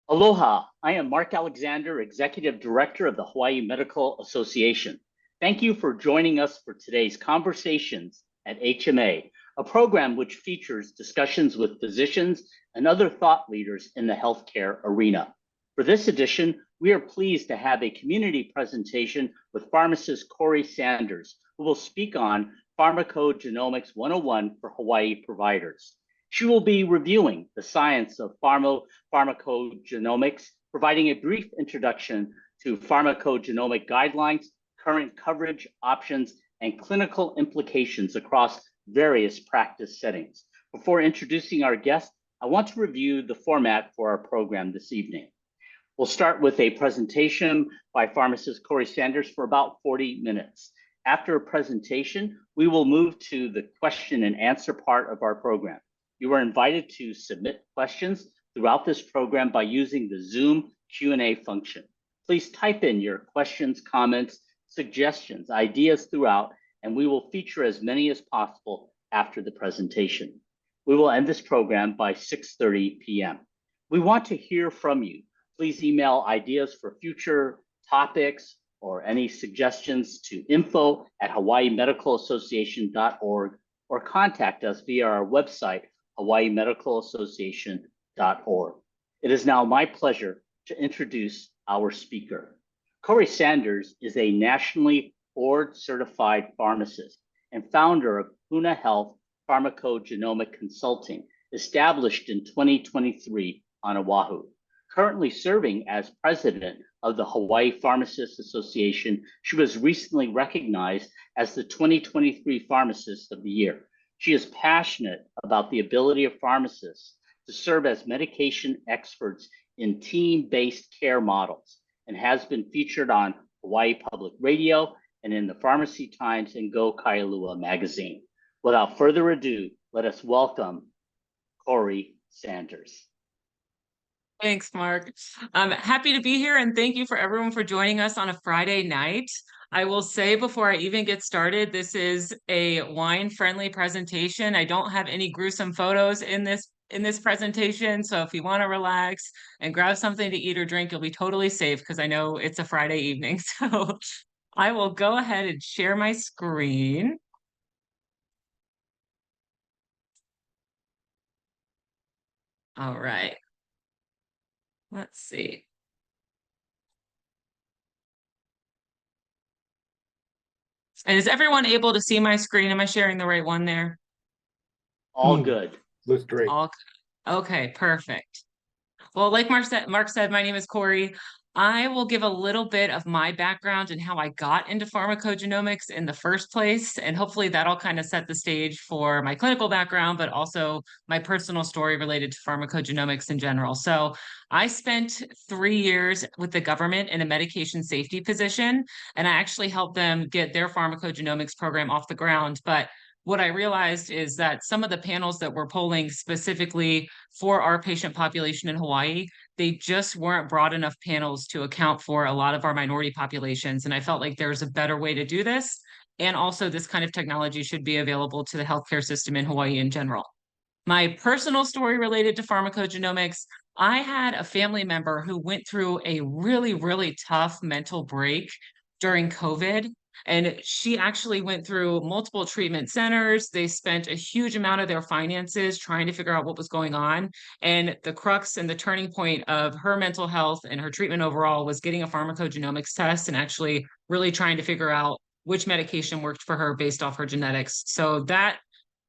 Aloha, I am Mark Alexander, Executive Director of the Hawaii Medical Association. Thank you for joining us for today's Conversations at HMA, a program which features discussions with physicians and other thought leaders in the healthcare arena. For this edition, we are pleased to have a community presentation with pharmacist Corrie Sanders, who will speak on Pharmacogenomics 101 for Hawaii providers. She will be reviewing the science of pharmacogenomics, providing a brief introduction to pharmacogenomic guidelines, current coverage options, and clinical implications across various practice settings. Before introducing our guest, I want to review the format for our program this evening. We'll start with a presentation by pharmacist Corrie Sanders for about 40 minutes. After a presentation, we will move to the question and answer part of our program. You are invited to submit questions throughout this program by using the Zoom Q&A function. Please type in your questions, comments, suggestions, ideas throughout, and we will feature as many as possible after the presentation. We will end this program by 6:30 p.m. We want to hear from you. Please email ideas for future topics or any suggestions to info@hawaiimedicalassociation.org or contact us via our website, hawaiimedicalassociation.org. It is now my pleasure to introduce our speaker. Corrie Sanders is a nationally board-certified pharmacist and founder of Huna Health Pharmacogenomic Consulting, established in 2023 on Oahu. Currently serving as president of the Hawaii Pharmacists Association, she was recently recognized as the 2023 Pharmacist of the Year. She is passionate about the ability of pharmacists to serve as medication experts in team-based care models and has been featured on Hawaii Public Radio and in the Pharmacy Times and Go Kailua magazine. Without further ado, let us welcome Corrie Sanders. Thanks, Mark. I'm happy to be here, and thank you for everyone for joining us on a Friday night. I will say before I even get started, this is a wine-friendly presentation. I don't have any gruesome photos in this presentation, so if you want to relax and grab something to eat or drink, you'll be totally safe because I know it's a Friday evening. So I will go ahead and share my screen. All right. Let's see. And is everyone able to see my screen? Am I sharing the right one there? All good. Looks great. All okay, perfect. Well, like Mark said, my name is Corrie. I will give a little bit of my background and how I got into pharmacogenomics in the first place, and hopefully that'll kind of set the stage for my clinical background, but also my personal story related to pharmacogenomics in general. So I spent 3 years with the government in a medication safety position, and I actually helped them get their pharmacogenomics program off the ground. But what I realized is that some of the panels that we're polling specifically for our patient population in Hawaii, they just weren't broad enough panels to account for a lot of our minority populations. And I felt like there's a better way to do this. And also this kind of technology should be available to the healthcare system in Hawaii in general. My personal story related to pharmacogenomics, I had a family member who went through a really, really tough mental break during COVID. And she actually went through multiple treatment centers. They spent a huge amount of their finances trying to figure out what was going on. And the crux and the turning point of her mental health and her treatment overall was getting a pharmacogenomics test and actually really trying to figure out which medication worked for her based off her genetics. So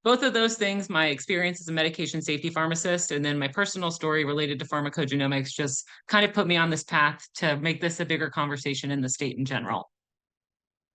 both of those things, my experience as a medication safety pharmacist and then my personal story related to pharmacogenomics, just kind of put me on this path to make this a bigger conversation in the state in general.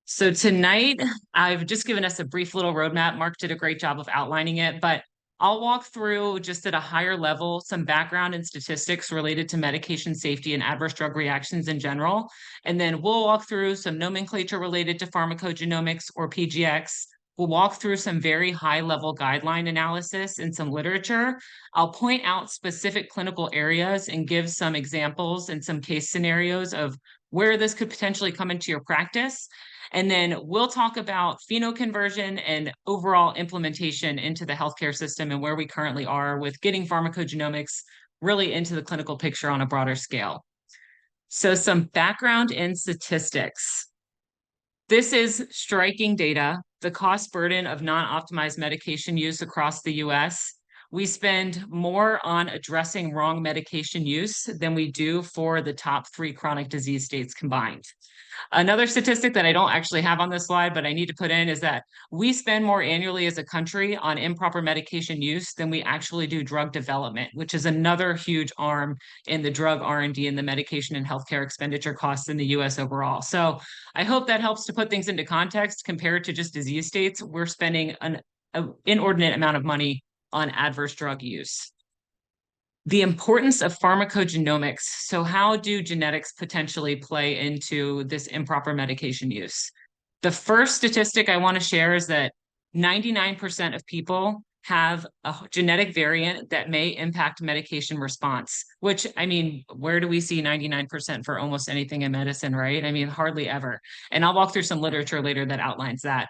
So tonight, I've just given us a brief little roadmap. Mark did a great job of outlining it, but I'll walk through just at a higher level some background and statistics related to medication safety and adverse drug reactions in general. And then we'll walk through some nomenclature related to pharmacogenomics or PGx. We'll walk through some very high-level guideline analysis and some literature. I'll point out specific clinical areas and give some examples and some case scenarios of where this could potentially come into your practice. And then we'll talk about phenoconversion and overall implementation into the healthcare system and where we currently are with getting pharmacogenomics really into the clinical picture on a broader scale. So some background in statistics. This is striking data, the cost burden of non-optimized medication use across the US. We spend more on addressing wrong medication use than we do for the top 3 chronic disease states combined. Another statistic that I don't actually have on this slide, but I need to put in, is that we spend more annually as a country on improper medication use than we actually do drug development, which is another huge arm in the drug R&D and the medication and healthcare expenditure costs in the US overall. So I hope that helps to put things into context. Compared to just disease states, we're spending an inordinate amount of money on adverse drug use. The importance of pharmacogenomics. So how do genetics potentially play into this improper medication use? The first statistic I want to share is that 99% of people have a genetic variant that may impact medication response, which, I mean, where do we see 99% for almost anything in medicine, right? I mean, hardly ever. And I'll walk through some literature later that outlines that.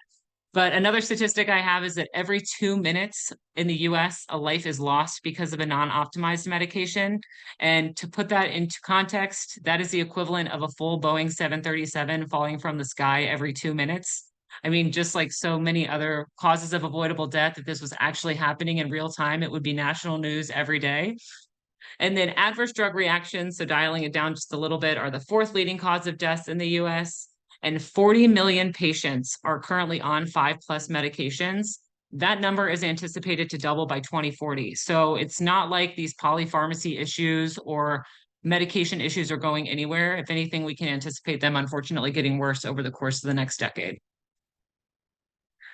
But another statistic I have is that every 2 minutes in the US, a life is lost because of a non-optimized medication. And to put that into context, that is the equivalent of a full Boeing 737 falling from the sky every 2 minutes. I mean, just like so many other causes of avoidable death, if this was actually happening in real time, it would be national news every day. And then adverse drug reactions, so dialing it down just a little bit, are the 4th leading cause of deaths in the US. And 40 million patients are currently on 5+ medications. That number is anticipated to double by 2040. So it's not like these polypharmacy issues or medication issues are going anywhere. If anything, we can anticipate them, unfortunately, getting worse over the course of the next decade.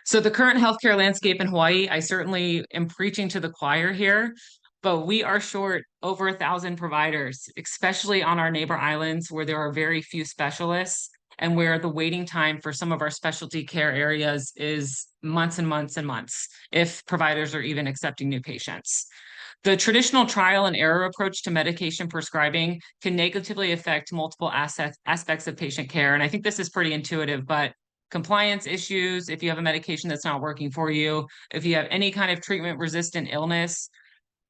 So the current healthcare landscape in Hawaii, I certainly am preaching to the choir here, but we are short over 1,000 providers, especially on our neighbor islands where there are very few specialists, and where the waiting time for some of our specialty care areas is months and months and months, if providers are even accepting new patients. The traditional trial and error approach to medication prescribing can negatively affect multiple aspects of patient care. And I think this is pretty intuitive, but compliance issues, if you have a medication that's not working for you, if you have any kind of treatment-resistant illness,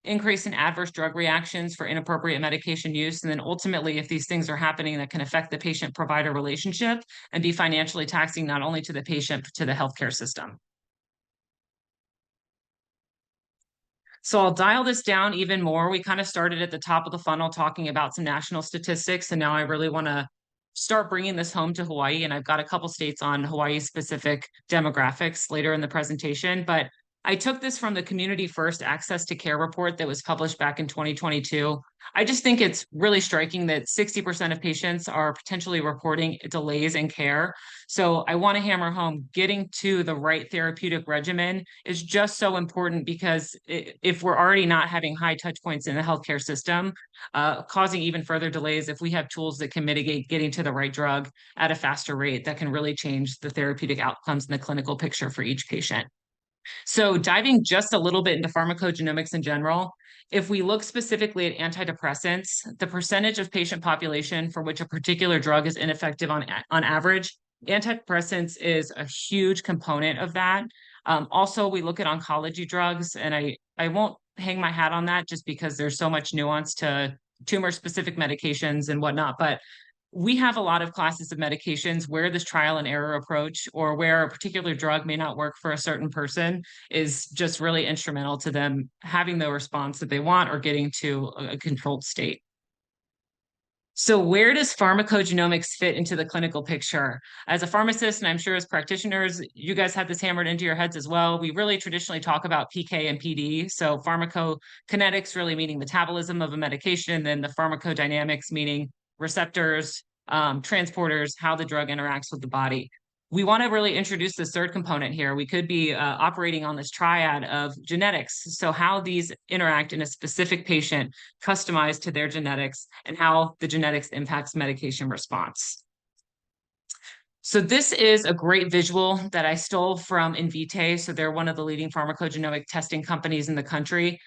increase in adverse drug reactions for inappropriate medication use. And then ultimately, if these things are happening, that can affect the patient-provider relationship and be financially taxing not only to the patient, but to the healthcare system. So I'll dial this down even more. We kind of started at the top of the funnel talking about some national statistics, and now I really want to start bringing this home to Hawaii. And I've got a couple states on Hawaii-specific demographics later in the presentation, but I took this from the Community First Access to Care report that was published back in 2022. I just think it's really striking that 60% of patients are potentially reporting delays in care. So I want to hammer home, getting to the right therapeutic regimen is just so important, because if we're already not having high touch points in the healthcare system, causing even further delays, if we have tools that can mitigate getting to the right drug at a faster rate, that can really change the therapeutic outcomes in the clinical picture for each patient. So diving just a little bit into pharmacogenomics in general, if we look specifically at antidepressants, the percentage of patient population for which a particular drug is ineffective on average, antidepressants is a huge component of that. Also, we look at oncology drugs, and I won't hang my hat on that just because there's so much nuance to tumor-specific medications and whatnot, but we have a lot of classes of medications where this trial and error approach, or where a particular drug may not work for a certain person, is just really instrumental to them having the response that they want or getting to a controlled state. So where does pharmacogenomics fit into the clinical picture? As a pharmacist, and I'm sure as practitioners, you guys have this hammered into your heads as well. We really traditionally talk about PK and PD. So pharmacokinetics really meaning metabolism of a medication, and then the pharmacodynamics meaning receptors, transporters, how the drug interacts with the body. We want to really introduce this third component here. We could be operating on this triad of genetics. So how these interact in a specific patient, customized to their genetics, and how the genetics impacts medication response. So this is a great visual that I stole from Invitae. So they're one of the leading pharmacogenomic testing companies in the country.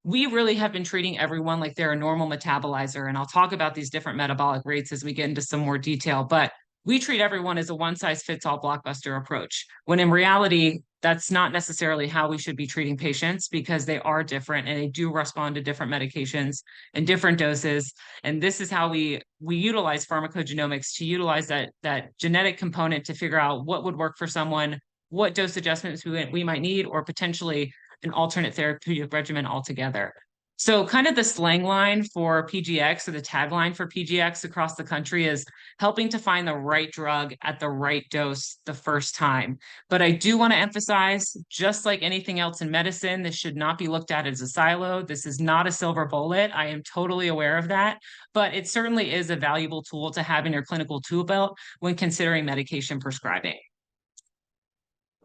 We really have been treating everyone like they're a normal metabolizer. And I'll talk about these different metabolic rates as we get into some more detail, but we treat everyone as a one-size-fits-all blockbuster approach, when in reality, that's not necessarily how we should be treating patients because they are different and they do respond to different medications and different doses. And this is how we utilize pharmacogenomics to utilize that genetic component to figure out what would work for someone, what dose adjustments we might need, or potentially an alternate therapeutic regimen altogether. So kind of the slang line for PGX, or the tagline for PGX across the country, is helping to find the right drug at the right dose the first time. But I do want to emphasize, just like anything else in medicine, this should not be looked at as a silo. This is not a silver bullet. I am totally aware of that, but it certainly is a valuable tool to have in your clinical tool belt when considering medication prescribing.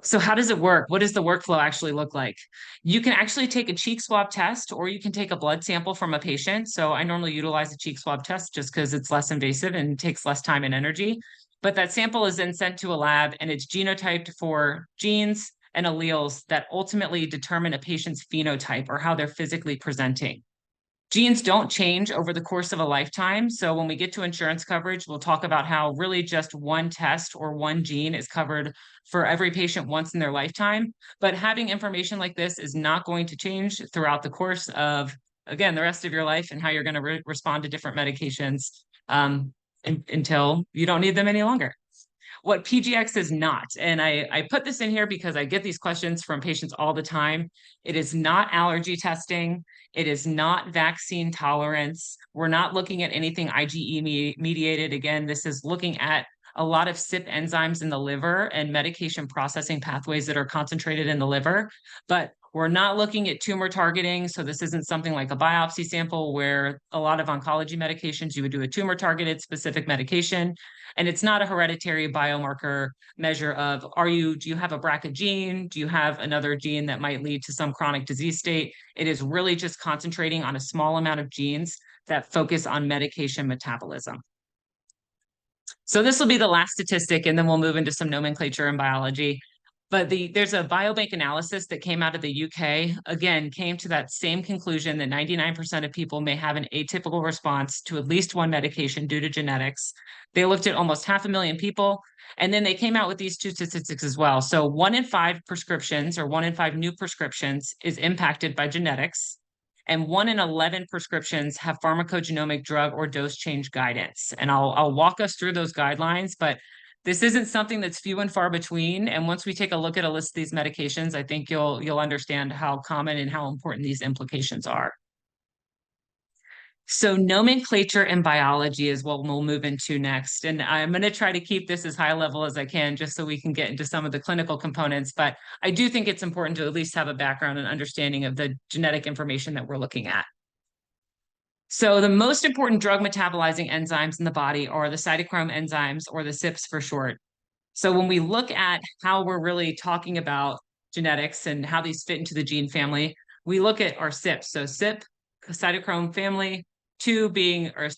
So how does it work? What does the workflow actually look like? You can actually take a cheek swab test, or you can take a blood sample from a patient. So I normally utilize a cheek swab test just because it's less invasive and takes less time and energy. But that sample is then sent to a lab and it's genotyped for genes and alleles that ultimately determine a patient's phenotype, or how they're physically presenting. Genes don't change over the course of a lifetime. So when we get to insurance coverage, we'll talk about how really just one test or one gene is covered for every patient once in their lifetime. But having information like this is not going to change throughout the course of, again, the rest of your life and how you're going to respond to different medications until you don't need them any longer. What PGX is not, and I put this in here because I get these questions from patients all the time. It is not allergy testing. It is not vaccine tolerance. We're not looking at anything IgE mediated. Again, this is looking at a lot of CYP enzymes in the liver and medication processing pathways that are concentrated in the liver. But we're not looking at tumor targeting. So this isn't something like a biopsy sample where a lot of oncology medications, you would do a tumor targeted specific medication. And it's not a hereditary biomarker measure of, do you have a BRCA gene? Do you have another gene that might lead to some chronic disease state? It is really just concentrating on a small amount of genes that focus on medication metabolism. So this will be the last statistic, and then we'll move into some nomenclature and biology. But there's a biobank analysis that came out of the UK, again, came to that same conclusion that 99% of people may have an atypical response to at least one medication due to genetics. They looked at almost 500,000 people, and then they came out with these two statistics as well. So 1 in 5 prescriptions, or 1 in 5 new prescriptions, is impacted by genetics, and 1 in 11 prescriptions have pharmacogenomic drug or dose change guidance. And I'll walk us through those guidelines, but this isn't something that's few and far between. And once we take a look at a list of these medications, I think you'll understand how common and how important these implications are. So nomenclature and biology is what we'll move into next. And I'm going to try to keep this as high level as I can, just so we can get into some of the clinical components. But I do think it's important to at least have a background and understanding of the genetic information that we're looking at. So the most important drug metabolizing enzymes in the body are the cytochrome enzymes, or the CYPs for short. So when we look at how we're really talking about genetics and how these fit into the gene family, we look at our CYPs. So CYP, cytochrome family, the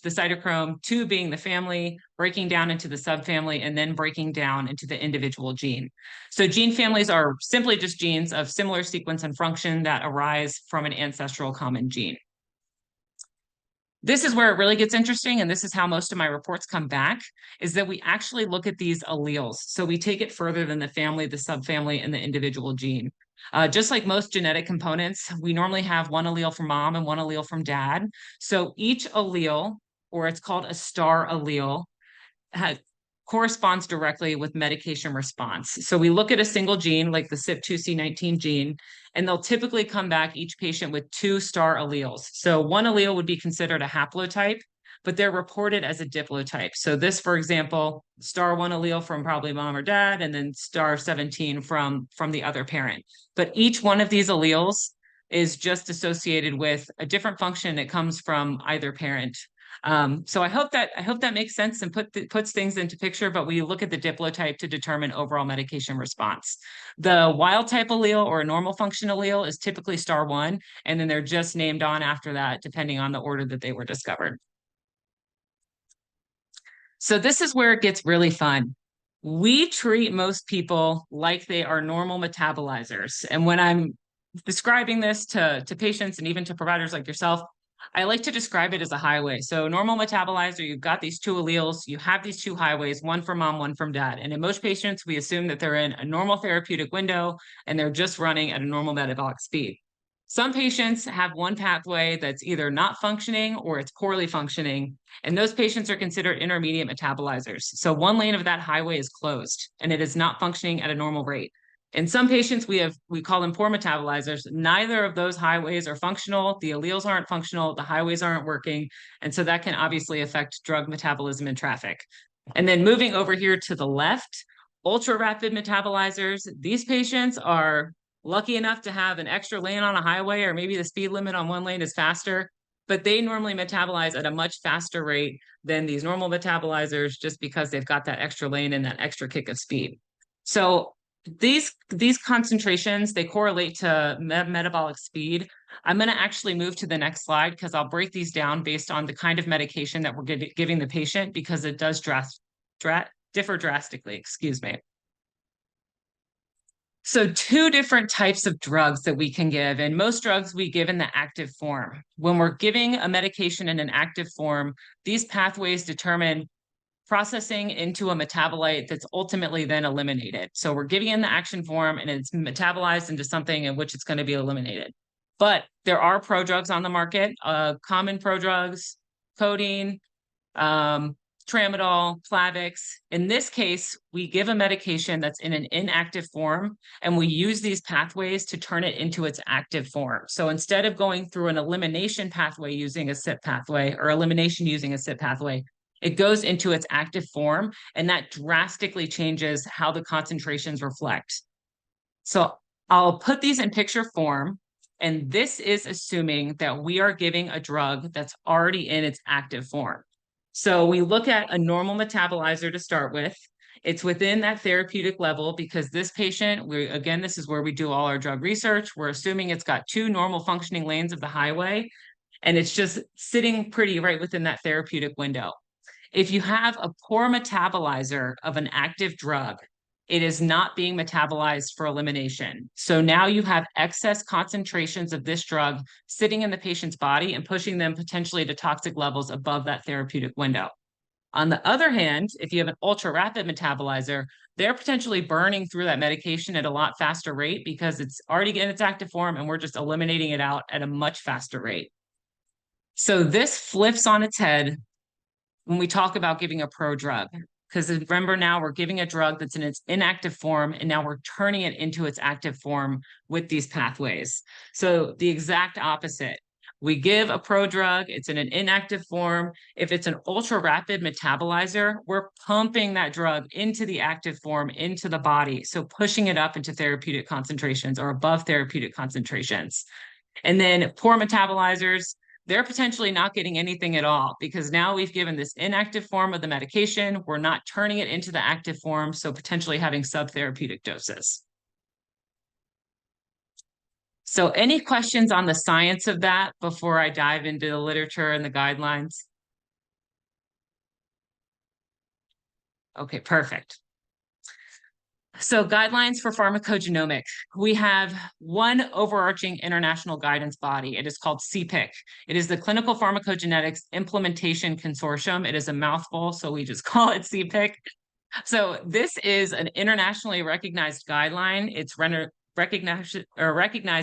cytochrome, 2 being the family, breaking down into the subfamily, and then breaking down into the individual gene. So gene families are simply just genes of similar sequence and function that arise from an ancestral common gene. This is where it really gets interesting, and this is how most of my reports come back, is that we actually look at these alleles. So we take it further than the family, the subfamily, and the individual gene. Just like most genetic components, we normally have 1 allele from mom and 1 allele from dad. So each allele, or it's called a star allele, corresponds directly with medication response. So we look at a single gene, like the CYP2C19 gene, and they'll typically come back each patient with 2 star alleles. So 1 allele would be considered a haplotype, but they're reported as a diplotype. So this, for example, star 1 allele from probably mom or dad, and then star 17 from the other parent. But each one of these alleles is just associated with a different function that comes from either parent. So I hope that makes sense and puts things into picture, but we look at the diplotype to determine overall medication response. The wild type allele, or a normal function allele, is typically star 1, and then they're just named on after that, depending on the order that they were discovered. So this is where it gets really fun. We treat most people like they are normal metabolizers. And when I'm describing this to patients and even to providers like yourself, I like to describe it as a highway. So normal metabolizer, you've got these two alleles, you have these two highways, one from mom, one from dad. And in most patients, we assume that they're in a normal therapeutic window and they're just running at a normal metabolic speed. Some patients have one pathway that's either not functioning or it's poorly functioning, and those patients are considered intermediate metabolizers. So one lane of that highway is closed and it is not functioning at a normal rate. In some patients, we call them poor metabolizers. Neither of those highways are functional. The alleles aren't functional. The highways aren't working. And so that can obviously affect drug metabolism in traffic. And then moving over here to the left, ultra rapid metabolizers. These patients are lucky enough to have an extra lane on a highway, or maybe the speed limit on one lane is faster, but they normally metabolize at a much faster rate than these normal metabolizers just because they've got that extra lane and that extra kick of speed. So these concentrations, they correlate to metabolic speed. I'm going to actually move to the next slide because I'll break these down based on the kind of medication that we're giving the patient, because it does differ drastically, excuse me. So two different types of drugs that we can give, and most drugs we give in the active form. When we're giving a medication in an active form, these pathways determine processing into a metabolite that's ultimately then eliminated. So we're giving in the action form and it's metabolized into something in which it's going to be eliminated. But there are prodrugs on the market, common prodrugs, codeine, tramadol, Plavix. In this case, we give a medication that's in an inactive form, and we use these pathways to turn it into its active form. So instead of going through an elimination pathway using a CYP pathway, or elimination using a CYP pathway, it goes into its active form, and that drastically changes how the concentrations reflect. So I'll put these in picture form, and this is assuming that we are giving a drug that's already in its active form. So we look at a normal metabolizer to start with. It's within that therapeutic level because this patient, again, this is where we do all our drug research. We're assuming it's got two normal functioning lanes of the highway, and it's just sitting pretty right within that therapeutic window. If you have a poor metabolizer of an active drug, it is not being metabolized for elimination. So now you have excess concentrations of this drug sitting in the patient's body and pushing them potentially to toxic levels above that therapeutic window. On the other hand, if you have an ultra rapid metabolizer, they're potentially burning through that medication at a lot faster rate because it's already in its active form and we're just eliminating it out at a much faster rate. So this flips on its head when we talk about giving a prodrug, because remember, now we're giving a drug that's in its inactive form, and now we're turning it into its active form with these pathways. So the exact opposite. We give a prodrug, it's in an inactive form. If it's an ultra rapid metabolizer, we're pumping that drug into the active form, into the body. So pushing it up into therapeutic concentrations or above therapeutic concentrations. And then poor metabolizers, they're potentially not getting anything at all because now we've given this inactive form of the medication. We're not turning it into the active form, so potentially having subtherapeutic doses. So any questions on the science of that before I dive into the literature and the guidelines? Okay, perfect. So guidelines for pharmacogenomics. We have one overarching international guidance body. It is called CPIC. It is the Clinical Pharmacogenetics Implementation Consortium. It is a mouthful, so we just call it CPIC. So this is an internationally recognized guideline. It's recognized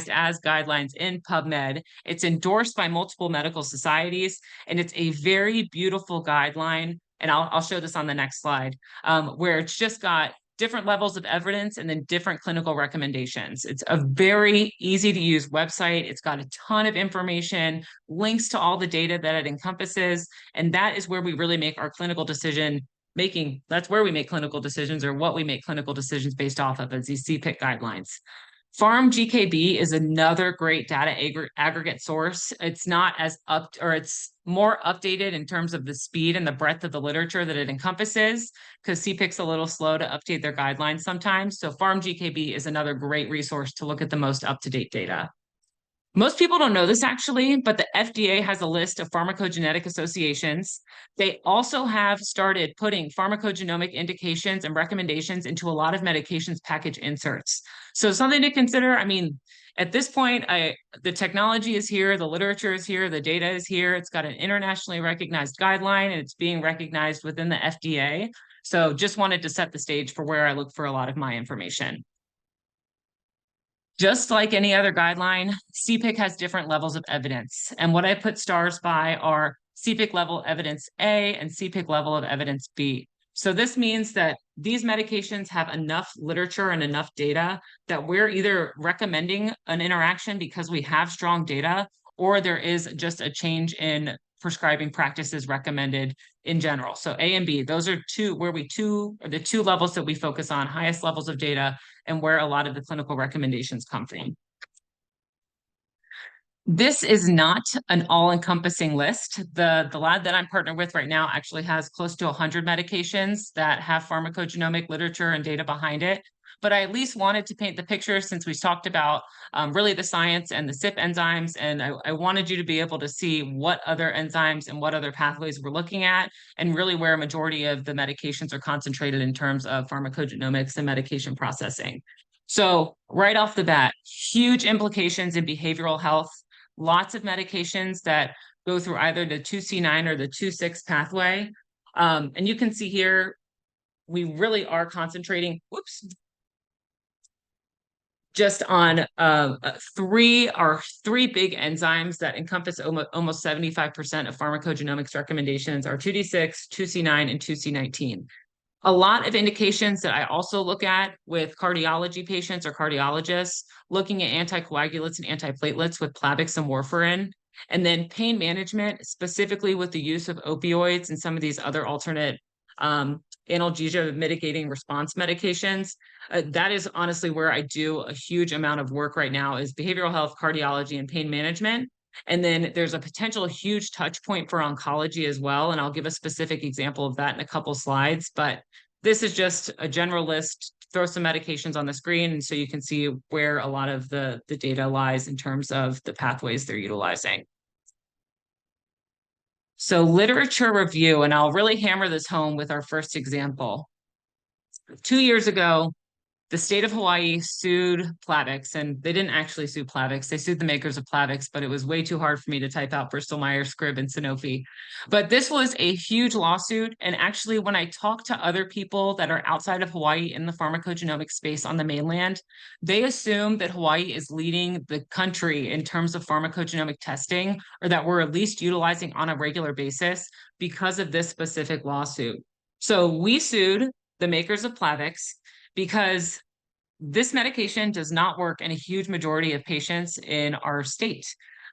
as guidelines in PubMed. It's endorsed by multiple medical societies, and it's a very beautiful guideline. And I'll show this on the next slide, where it's just got different levels of evidence and then different clinical recommendations. It's a very easy to use website. It's got a ton of information, links to all the data that it encompasses. And that is where we really make our clinical decision making. That's where we make clinical decisions, or what we make clinical decisions based off of, is these CPIC guidelines. PharmGKB is another great data aggregate source. It's not as it's more updated in terms of the speed and the breadth of the literature that it encompasses, because CPIC's a little slow to update their guidelines sometimes. So PharmGKB is another great resource to look at the most up-to-date data. Most people don't know this actually, but the FDA has a list of pharmacogenetic associations. They also have started putting pharmacogenomic indications and recommendations into a lot of medications package inserts. So something to consider. I mean, at this point, the technology is here, the literature is here, the data is here. It's got an internationally recognized guideline, and it's being recognized within the FDA. So just wanted to set the stage for where I look for a lot of my information. Just like any other guideline, CPIC has different levels of evidence. And what I put stars by are CPIC level evidence A and CPIC level of evidence B. So this means that these medications have enough literature and enough data that we're either recommending an interaction because we have strong data, or there is just a change in prescribing practices recommended in general. So A and B, those are the two levels that we focus on, highest levels of data and where a lot of the clinical recommendations come from. This is not an all-encompassing list. The lab that I'm partnered with right now actually has close to 100 medications that have pharmacogenomic literature and data behind it. But I at least wanted to paint the picture since we talked about really the science and the CYP enzymes. And I wanted you to be able to see what other enzymes and what other pathways we're looking at, and really where a majority of the medications are concentrated in terms of pharmacogenomics and medication processing. So right off the bat, huge implications in behavioral health. Lots of medications that go through either the 2C9 or the 2,6 pathway. And you can see here, we really are concentrating, just on three big enzymes that encompass almost 75% of pharmacogenomics recommendations are 2D6, 2C9, and 2C19. A lot of indications that I also look at with cardiology patients or cardiologists, looking at anticoagulants and antiplatelets with Plavix and warfarin, and then pain management, specifically with the use of opioids and some of these other alternate analgesia mitigating response medications. That is honestly where I do a huge amount of work right now, is behavioral health, cardiology, and pain management. And then there's a potential huge touch point for oncology as well. And I'll give a specific example of that in a couple slides, but this is just a general list. Throw some medications on the screen, and so you can see where a lot of the data lies in terms of the pathways they're utilizing. So literature review, and I'll really hammer this home with our first example. 2 years ago, the state of Hawaii sued Plavix, and they didn't actually sue Plavix. They sued the makers of Plavix, but it was way too hard for me to type out Bristol Myers Squibb and Sanofi. But this was a huge lawsuit. And actually, when I talk to other people that are outside of Hawaii in the pharmacogenomic space on the mainland, they assume that Hawaii is leading the country in terms of pharmacogenomic testing, or that we're at least utilizing on a regular basis because of this specific lawsuit. So we sued the makers of Plavix because this medication does not work in a huge majority of patients in our state.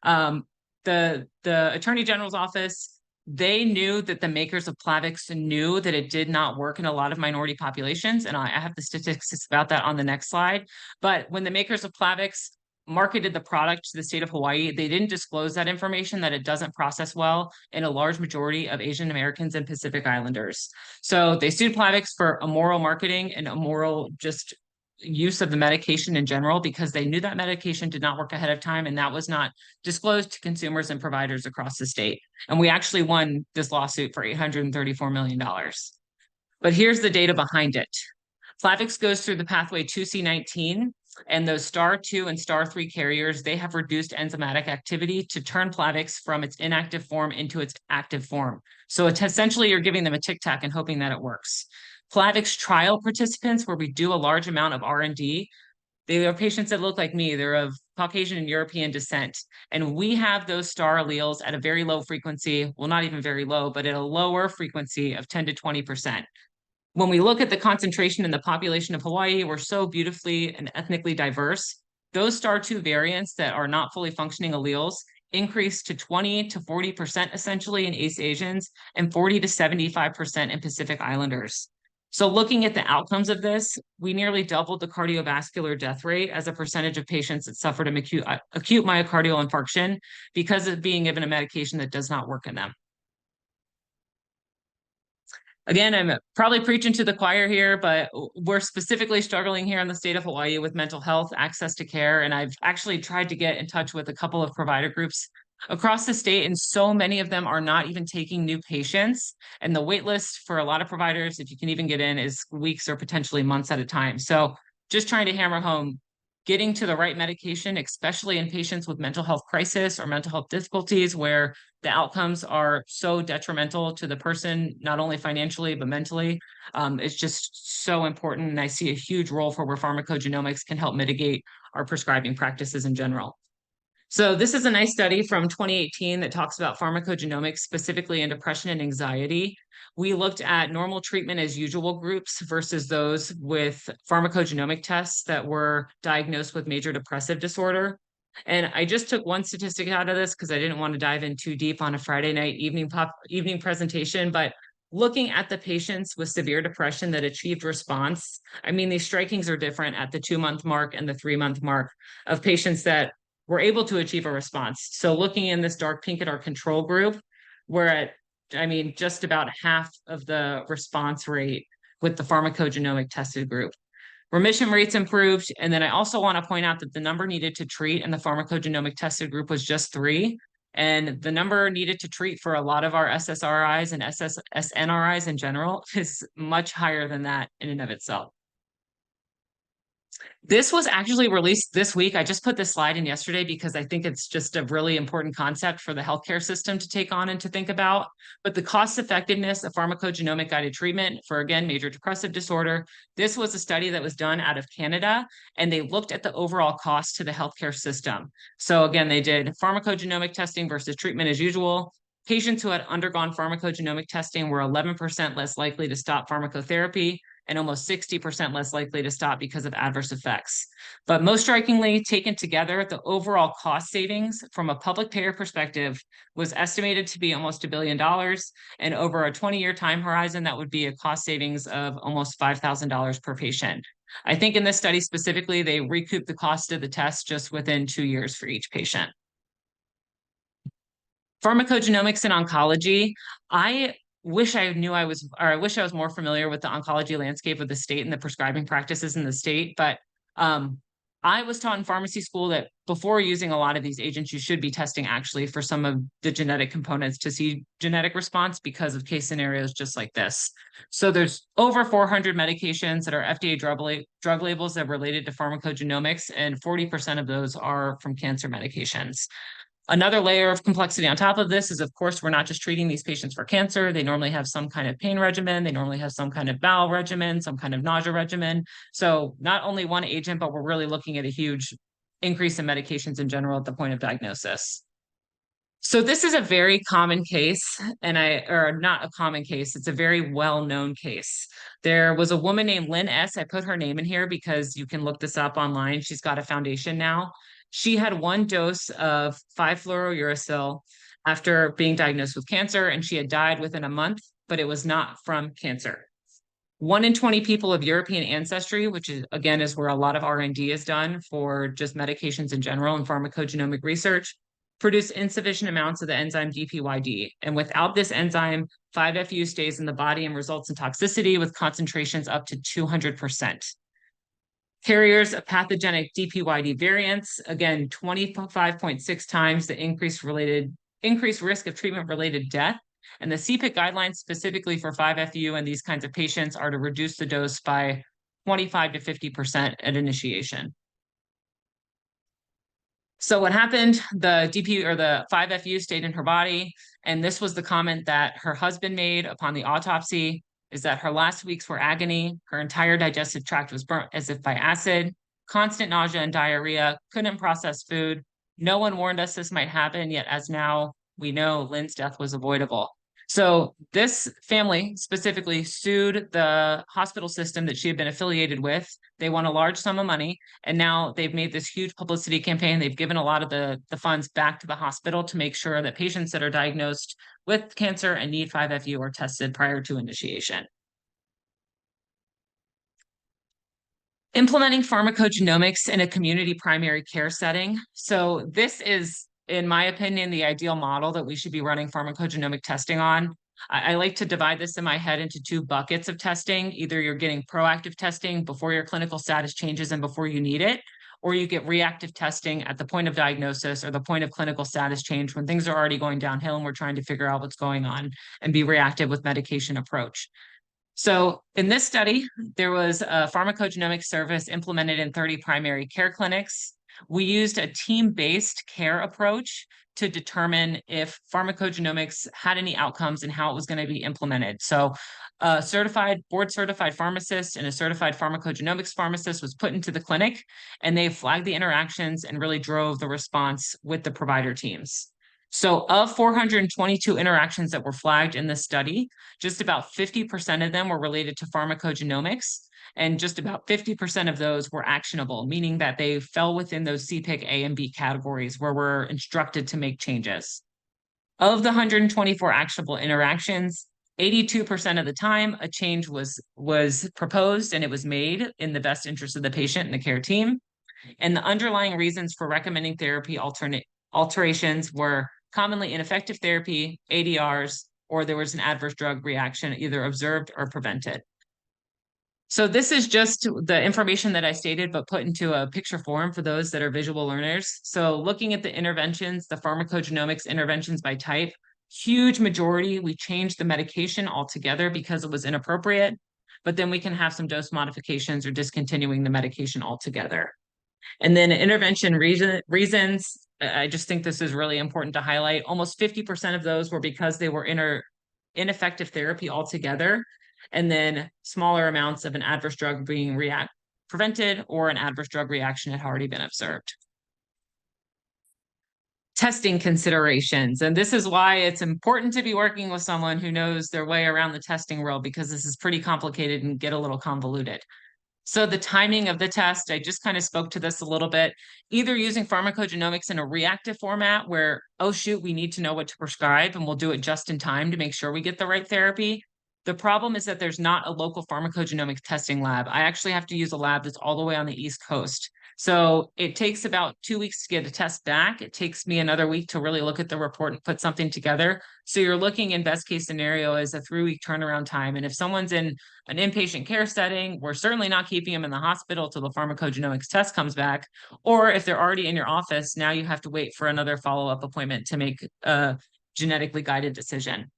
The Attorney General's office, they knew that the makers of Plavix knew that it did not work in a lot of minority populations, and I have the statistics about that on the next slide. But when the makers of Plavix marketed the product to the state of Hawaii, they didn't disclose that information, that it doesn't process well in a large majority of Asian Americans and Pacific Islanders. So they sued Plavix for immoral marketing and immoral just use of the medication in general, because they knew that medication did not work ahead of time, and that was not disclosed to consumers and providers across the state. And we actually won this lawsuit for $834 million. But here's the data behind it. Plavix goes through the pathway 2C19, and those star 2 and star 3 carriers, they have reduced enzymatic activity to turn Plavix from its inactive form into its active form. So it's essentially you're giving them a tic tac and hoping that it works. Plavix trial participants, where we do a large amount of R&D, they are patients that look like me. They're of Caucasian and European descent. And we have those star alleles at a very low frequency, well, not even very low, but at a lower frequency of 10 to 20%. When we look at the concentration in the population of Hawaii, we're so beautifully and ethnically diverse. Those star 2 variants that are not fully functioning alleles increase to 20 to 40% essentially in East Asians, and 40 to 75% in Pacific Islanders. So looking at the outcomes of this, we nearly doubled the cardiovascular death rate as a percentage of patients that suffered an acute myocardial infarction because of being given a medication that does not work in them. Again, I'm probably preaching to the choir here, but we're specifically struggling here in the state of Hawaii with mental health access to care. And I've actually tried to get in touch with a couple of provider groups across the state, and so many of them are not even taking new patients. And the wait list for a lot of providers, if you can even get in, is weeks or potentially months at a time. So just trying to hammer home, getting to the right medication, especially in patients with mental health crisis or mental health difficulties, where the outcomes are so detrimental to the person, not only financially, but mentally, is just so important. And I see a huge role for where pharmacogenomics can help mitigate our prescribing practices in general. So this is a nice study from 2018 that talks about pharmacogenomics specifically in depression and anxiety. We looked at normal treatment as usual groups versus those with pharmacogenomic tests that were diagnosed with major depressive disorder. And I just took one statistic out of this because I didn't want to dive in too deep on a Friday night evening presentation, but looking at the patients with severe depression that achieved response, I mean, these strikings are different at the 2-month mark and the 3-month mark of patients that were able to achieve a response. So looking in this dark pink at our control group, we're at, I mean, just about half of the response rate with the pharmacogenomic tested group. Remission rates improved. And then I also want to point out that the number needed to treat in the pharmacogenomic tested group was just 3. And the number needed to treat for a lot of our SSRIs and SNRIs in general is much higher than that in and of itself. This was actually released this week. I just put this slide in yesterday because I think it's just a really important concept for the healthcare system to take on and to think about. But the cost effectiveness of pharmacogenomic guided treatment for, again, major depressive disorder. This was a study that was done out of Canada, and they looked at the overall cost to the healthcare system. So again, they did pharmacogenomic testing versus treatment as usual. Patients who had undergone pharmacogenomic testing were 11% less likely to stop pharmacotherapy and almost 60% less likely to stop because of adverse effects. But most strikingly, taken together, the overall cost savings from a public payer perspective was estimated to be almost $1 billion. And over a 20-year time horizon, that would be a cost savings of almost $5,000 per patient. I think in this study specifically, they recouped the cost of the test just within 2 years for each patient. Pharmacogenomics in oncology, I wish I was more familiar with the oncology landscape of the state and the prescribing practices in the state. But I was taught in pharmacy school that before using a lot of these agents, you should be testing actually for some of the genetic components to see genetic response because of case scenarios just like this. So there's over 400 medications that are FDA drug labels that are related to pharmacogenomics, and 40% of those are from cancer medications. Another layer of complexity on top of this is, of course, we're not just treating these patients for cancer. They normally have some kind of pain regimen. They normally have some kind of bowel regimen, some kind of nausea regimen. So not only one agent, but we're really looking at a huge increase in medications in general at the point of diagnosis. So this is a very common case, or not a common case, it's a very well-known case. There was a woman named Lynn S. I put her name in here because you can look this up online. She's got a foundation now. She had 1 dose of 5-fluorouracil after being diagnosed with cancer, and she had died within a month, but it was not from cancer. 1 in 20 people of European ancestry, which is, again, is where a lot of R&D is done for just medications in general and pharmacogenomic research, produce insufficient amounts of the enzyme DPYD. And without this enzyme, 5-FU stays in the body and results in toxicity with concentrations up to 200%. Carriers of pathogenic DPYD variants, again, 25.6 times the increased risk of treatment-related death. And the CPGx guidelines specifically for 5-FU and these kinds of patients are to reduce the dose by 25 to 50% at initiation. So what happened, the 5-FU stayed in her body, and this was the comment that her husband made upon the autopsy, is that her last weeks were agony, her entire digestive tract was burnt as if by acid, constant nausea and diarrhea, couldn't process food. No one warned us this might happen, yet as now we know, Lynn's death was avoidable. So this family specifically sued the hospital system that she had been affiliated with. They won a large sum of money, and now they've made this huge publicity campaign. They've given a lot of the funds back to the hospital to make sure that patients that are diagnosed with cancer and need 5-FU are tested prior to initiation. Implementing pharmacogenomics in a community primary care setting. So this is, in my opinion, the ideal model that we should be running pharmacogenomic testing on. I like to divide this in my head into two buckets of testing. Either you're getting proactive testing before your clinical status changes and before you need it, or you get reactive testing at the point of diagnosis or the point of clinical status change when things are already going downhill and we're trying to figure out what's going on and be reactive with medication approach. So in this study, there was a pharmacogenomic service implemented in 30 primary care clinics. We used a team-based care approach to determine if pharmacogenomics had any outcomes and how it was going to be implemented. So a board-certified pharmacist and a certified pharmacogenomics pharmacist was put into the clinic, and they flagged the interactions and really drove the response with the provider teams. So of 422 interactions that were flagged in this study, just about 50% of them were related to pharmacogenomics, and just about 50% of those were actionable, meaning that they fell within those CPIC A and B categories where we're instructed to make changes. Of the 124 actionable interactions, 82% of the time, a change was proposed and it was made in the best interest of the patient and the care team. And the underlying reasons for recommending therapy alterations were commonly ineffective therapy, ADRs, or there was an adverse drug reaction either observed or prevented. So this is just the information that I stated, but put into a picture form for those that are visual learners. So looking at the interventions, the pharmacogenomics interventions by type, huge majority, we changed the medication altogether because it was inappropriate, but then we can have some dose modifications or discontinuing the medication altogether. And then intervention reasons, I just think this is really important to highlight. Almost 50% of those were because they were ineffective therapy altogether, and then smaller amounts of an adverse drug being prevented or an adverse drug reaction had already been observed. Testing considerations. And this is why it's important to be working with someone who knows their way around the testing world, because this is pretty complicated and get a little convoluted. So the timing of the test, I just kind of spoke to this a little bit, either using pharmacogenomics in a reactive format where, oh shoot, we need to know what to prescribe and we'll do it just in time to make sure we get the right therapy. The problem is that there's not a local pharmacogenomics testing lab. I actually have to use a lab that's all the way on the East Coast. So it takes about 2 weeks to get a test back. It takes me another week to really look at the report and put something together. So you're looking in best case scenario as a 3-week turnaround time. And if someone's in an inpatient care setting, we're certainly not keeping them in the hospital till the pharmacogenomics test comes back. Or if they're already in your office, now you have to wait for another follow-up appointment to make a genetically guided decision.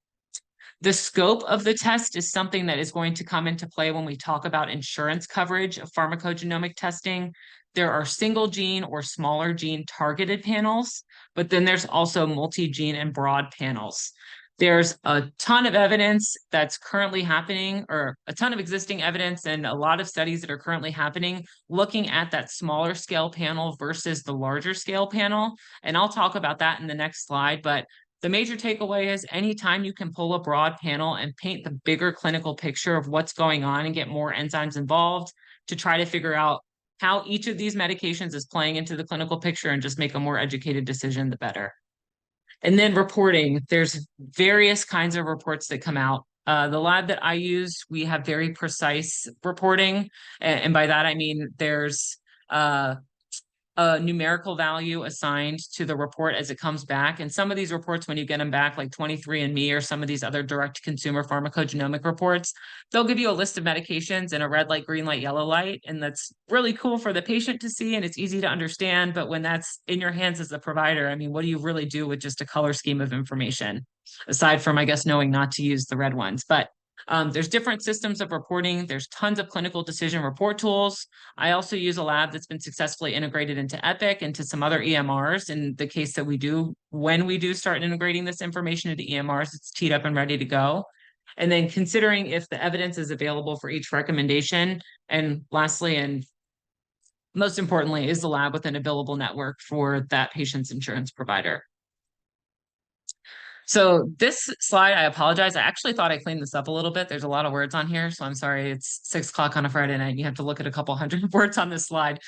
The scope of the test is something that is going to come into play when we talk about insurance coverage of pharmacogenomic testing. There are single gene or smaller gene targeted panels, but then there's also multi-gene and broad panels. There's a ton of evidence that's currently happening, or a ton of existing evidence and a lot of studies that are currently happening looking at that smaller scale panel versus the larger scale panel. And I'll talk about that in the next slide, but the major takeaway is anytime you can pull a broad panel and paint the bigger clinical picture of what's going on and get more enzymes involved to try to figure out how each of these medications is playing into the clinical picture and just make a more educated decision, the better. And then reporting, there's various kinds of reports that come out. The lab that I use, we have very precise reporting. And by that, I mean, there's a numerical value assigned to the report as it comes back. And some of these reports, when you get them back, like 23andMe or some of these other direct consumer pharmacogenomic reports, they'll give you a list of medications in a red light, green light, yellow light. And that's really cool for the patient to see and it's easy to understand. But when that's in your hands as the provider, I mean, what do you really do with just a color scheme of information? Aside from, I guess, knowing not to use the red ones. But there's different systems of reporting. There's tons of clinical decision report tools. I also use a lab that's been successfully integrated into Epic and to some other EMRs. In the case that when we do start integrating this information into EMRs, it's teed up and ready to go. And then considering if the evidence is available for each recommendation. And lastly, and most importantly, is the lab within a billable network for that patient's insurance provider. So this slide, I apologize. I actually thought I cleaned this up a little bit. There's a lot of words on here, so I'm sorry. It's 6 o'clock on a Friday night. You have to look at a couple hundred words on this slide.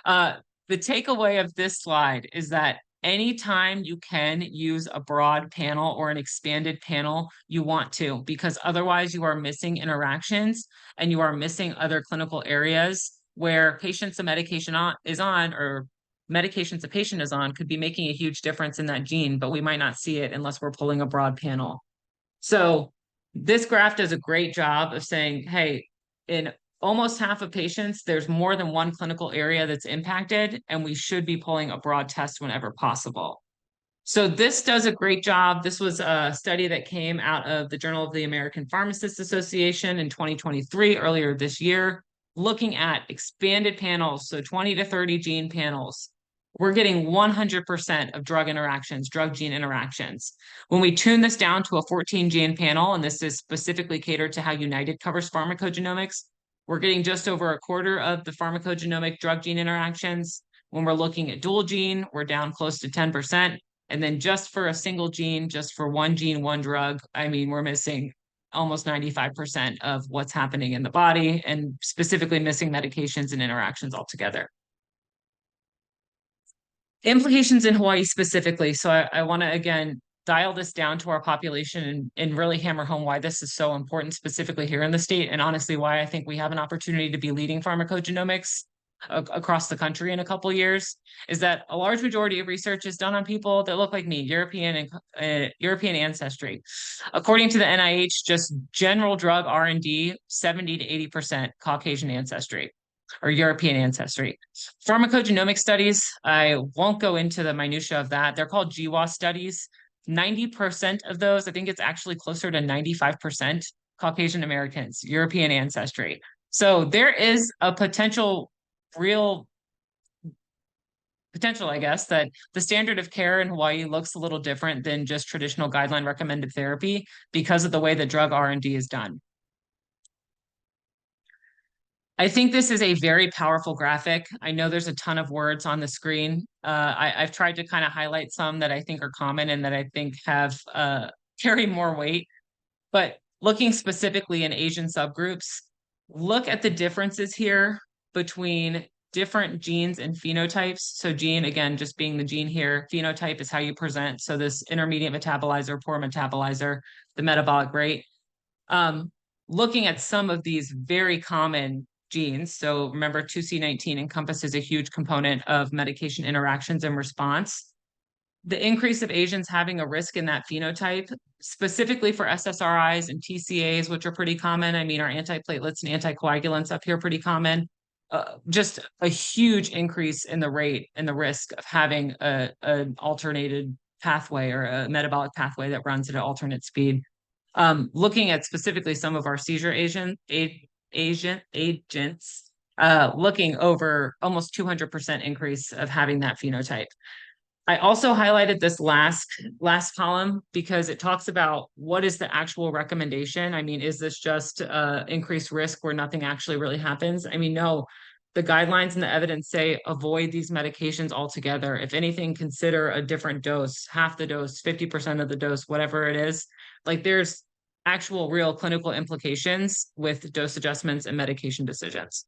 The takeaway of this slide is that anytime you can use a broad panel or an expanded panel, you want to, because otherwise you are missing interactions and you are missing other clinical areas where patients a medication is on or medications a patient is on could be making a huge difference in that gene, but we might not see it unless we're pulling a broad panel. So This graph does a great job of saying, hey, in almost half of patients, there's more than one clinical area that's impacted, and we should be pulling a broad test whenever possible. So this does a great job. This was a study that came out of the Journal of the American Pharmacists Association in 2023, earlier this year, looking at expanded panels, so 20 to 30 gene panels. We're getting 100% of drug interactions, drug gene interactions. When we tune this down to a 14 gene panel, and this is specifically catered to how United covers pharmacogenomics, we're getting just over a quarter of the pharmacogenomic drug gene interactions. When we're looking at dual gene, we're down close to 10%. And then just for a single gene, just for one gene, one drug, I mean, we're missing almost 95% of what's happening in the body, and specifically missing medications and interactions altogether. Implications in Hawaii specifically. So I want to, again, dial this down to our population and really hammer home why this is so important, specifically here in the state, and honestly, why I think we have an opportunity to be leading pharmacogenomics across the country in a couple of years, is that a large majority of research is done on people that look like me, European ancestry. According to the NIH, just general drug R&D, 70 to 80% Caucasian ancestry or European ancestry. Pharmacogenomic studies, I won't go into the minutia of that. They're called GWAS studies. 90% of those, I think it's actually closer to 95% Caucasian Americans, European ancestry. So there is a real potential, I guess, that the standard of care in Hawaii looks a little different than just traditional guideline recommended therapy because of the way the drug R&D is done. I think this is a very powerful graphic. I know there's a ton of words on the screen. I've tried to kind of highlight some that I think are common and that I think have carry more weight. But looking specifically in Asian subgroups, look at the differences here between different genes and phenotypes. So gene, again, just being the gene here, phenotype is how you present. So this intermediate metabolizer, poor metabolizer, the metabolic rate. Looking at some of these very common genes. So remember, 2C19 encompasses a huge component of medication interactions and response. The increase of Asians having a risk in that phenotype, specifically for SSRIs and TCAs, which are pretty common. I mean, our antiplatelets and anticoagulants up here pretty common. Just a huge increase in the rate and the risk of having an alternated pathway or a metabolic pathway that runs at an alternate speed. Looking at specifically some of our seizure agents, looking over almost 200% increase of having that phenotype. I also highlighted this last column because it talks about what is the actual recommendation. I mean, is this just increased risk where nothing actually really happens? I mean, no, the guidelines and the evidence say avoid these medications altogether. If anything, consider a different dose, half the dose, 50% of the dose, whatever it is. Like there's actual real clinical implications with dose adjustments and medication decisions.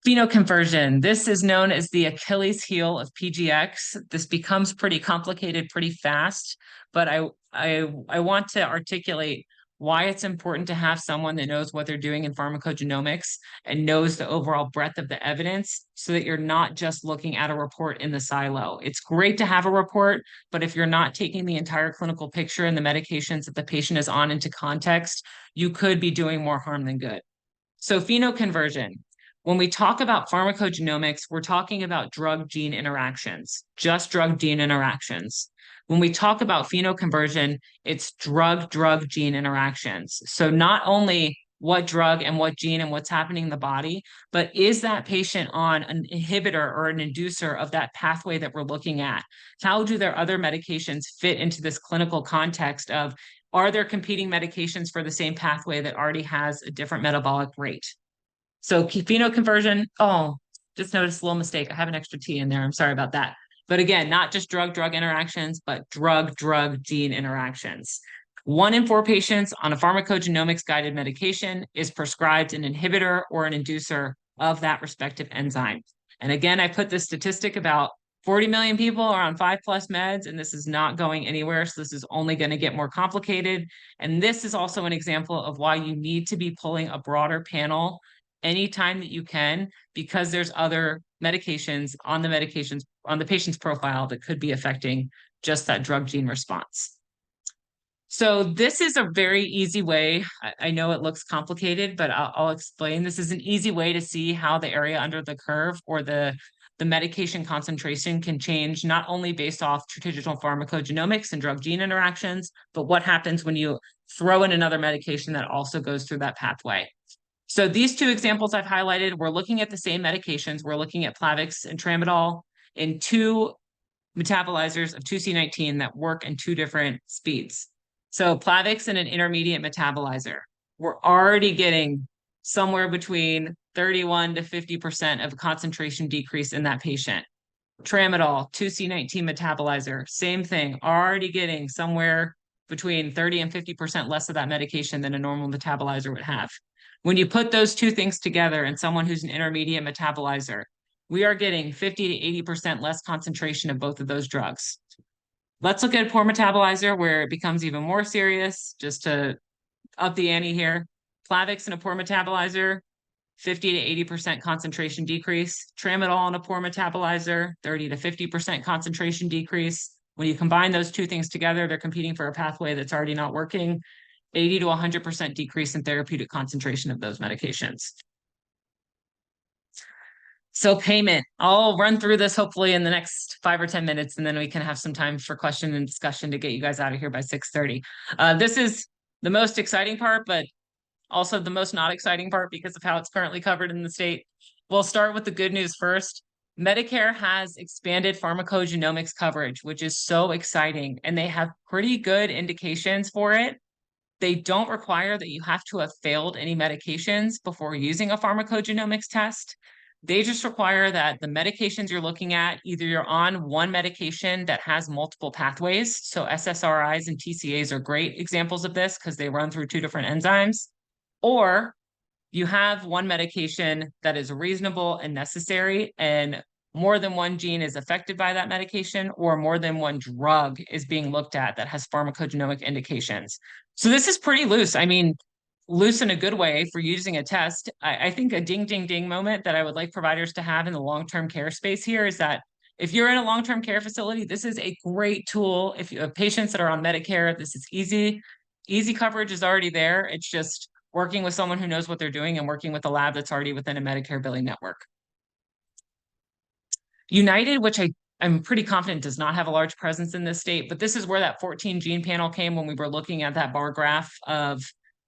Phenoconversion. This is known as the Achilles heel of PGx. This becomes pretty complicated pretty fast, but I want to articulate why it's important to have someone that knows what they're doing in pharmacogenomics and knows the overall breadth of the evidence so that you're not just looking at a report in the silo. It's great to have a report, but if you're not taking the entire clinical picture and the medications that the patient is on into context, you could be doing more harm than good. So phenoconversion. When we talk about pharmacogenomics, we're talking about drug-gene interactions, just drug-gene interactions. When we talk about phenoconversion, it's drug-drug-gene interactions. So not only what drug and what gene and what's happening in the body, but is that patient on an inhibitor or an inducer of that pathway that we're looking at? How do their other medications fit into this clinical context of, are there competing medications for the same pathway that already has a different metabolic rate? So phenoconversion, just noticed a little mistake. I have an extra T in there. I'm sorry about that. But again, not just drug-drug interactions, but drug-drug gene interactions. 1 in 4 patients on a pharmacogenomics guided medication is prescribed an inhibitor or an inducer of that respective enzyme. And again, I put this statistic about 40 million people are on 5+ meds, and this is not going anywhere. So this is only going to get more complicated. And this is also an example of why you need to be pulling a broader panel anytime that you can, because there's other medications on the patient's profile that could be affecting just that drug gene response. So this is a very easy way. I know it looks complicated, but I'll explain. This is an easy way to see how the area under the curve or the medication concentration can change, not only based off traditional pharmacogenomics and drug-gene interactions, but what happens when you throw in another medication that also goes through that pathway. So these two examples I've highlighted, we're looking at the same medications. We're looking at Plavix and Tramadol in two metabolizers of 2C19 that work in two different speeds. So Plavix in an intermediate metabolizer, we're already getting somewhere between 31 to 50% of concentration decrease in that patient. Tramadol, 2C19 metabolizer, same thing, already getting somewhere between 30 and 50% less of that medication than a normal metabolizer would have. When you put those two things together in someone who's an intermediate metabolizer, we are getting 50 to 80% less concentration of both of those drugs. Let's look at a poor metabolizer where it becomes even more serious, just to up the ante here. Plavix in a poor metabolizer, 50 to 80% concentration decrease. Tramadol in a poor metabolizer, 30 to 50% concentration decrease. When you combine those two things together, they're competing for a pathway that's already not working. 80 to 100% decrease in therapeutic concentration of those medications. So payment, I'll run through this hopefully in the next 5 or 10 minutes, and then we can have some time for question and discussion to get you guys out of here by 6:30. This is the most exciting part, but also the most not exciting part because of how it's currently covered in the state. We'll start with the good news first. Medicare has expanded pharmacogenomics coverage, which is so exciting, and they have pretty good indications for it. They don't require that you have to have failed any medications before using a pharmacogenomics test. They just require that the medications you're looking at, either you're on one medication that has multiple pathways. So SSRIs and TCAs are great examples of this because they run through two different enzymes. Or you have one medication that is reasonable and necessary, and more than one gene is affected by that medication, or more than one drug is being looked at that has pharmacogenomic indications. So this is pretty loose. I mean, loose in a good way for using a test. I think a ding, ding, ding moment that I would like providers to have in the long-term care space here is that if you're in a long-term care facility, this is a great tool. If you have patients that are on Medicare, this is easy. Easy coverage is already there. It's just working with someone who knows what they're doing and working with a lab that's already within a Medicare billing network. United, which I'm pretty confident does not have a large presence in this state, but this is where that 14 gene panel came when we were looking at that bar graph of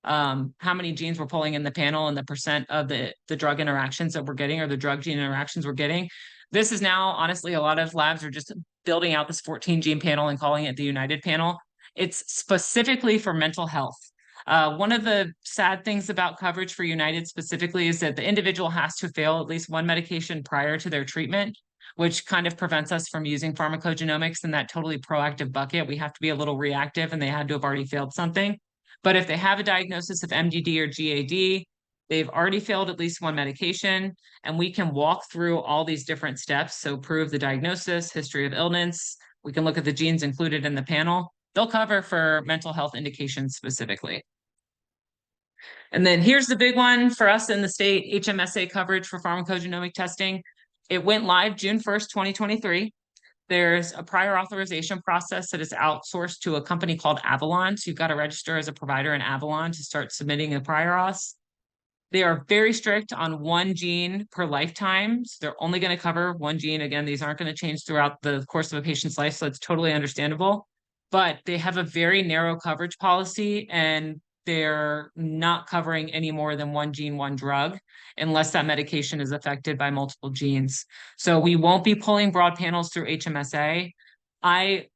how many genes we're pulling in the panel and the percent of the drug interactions that we're getting or the drug gene interactions we're getting. This is now, honestly, a lot of labs are just building out this 14 gene panel and calling it the United panel. It's specifically for mental health. One of the sad things about coverage for United specifically is that the individual has to fail at least one medication prior to their treatment, which kind of prevents us from using pharmacogenomics in that totally proactive bucket. We have to be a little reactive and they had to have already failed something. But if they have a diagnosis of MDD or GAD, they've already failed at least one medication, and we can walk through all these different steps. So prove the diagnosis, history of illness. We can look at the genes included in the panel. They'll cover for mental health indications specifically. And then here's the big one for us in the state, HMSA coverage for pharmacogenomic testing. It went live June 1st, 2023. There's a prior authorization process that is outsourced to a company called Avalon. So you've got to register as a provider in Avalon to start submitting a prior auth. They are very strict on one gene per lifetime. So they're only going to cover one gene. Again, these aren't going to change throughout the course of a patient's life, so it's totally understandable. But they have a very narrow coverage policy, and they're not covering any more than one gene, one drug, unless that medication is affected by multiple genes. So we won't be pulling broad panels through HMSA. I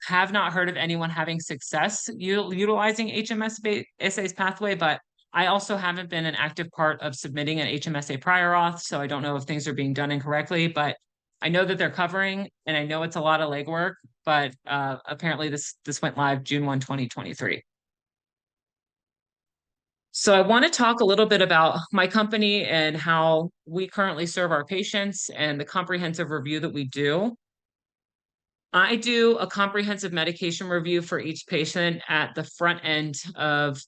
have not heard of anyone having success utilizing HMSA's pathway, but I also haven't been an active part of submitting an HMSA prior auth, so I don't know if things are being done incorrectly, but I know that they're covering, and I know it's a lot of legwork, but apparently this went live June 1, 2023. So I want to talk a little bit about my company and how we currently serve our patients and the comprehensive review that we do. I do a comprehensive medication review for each patient at the front end of,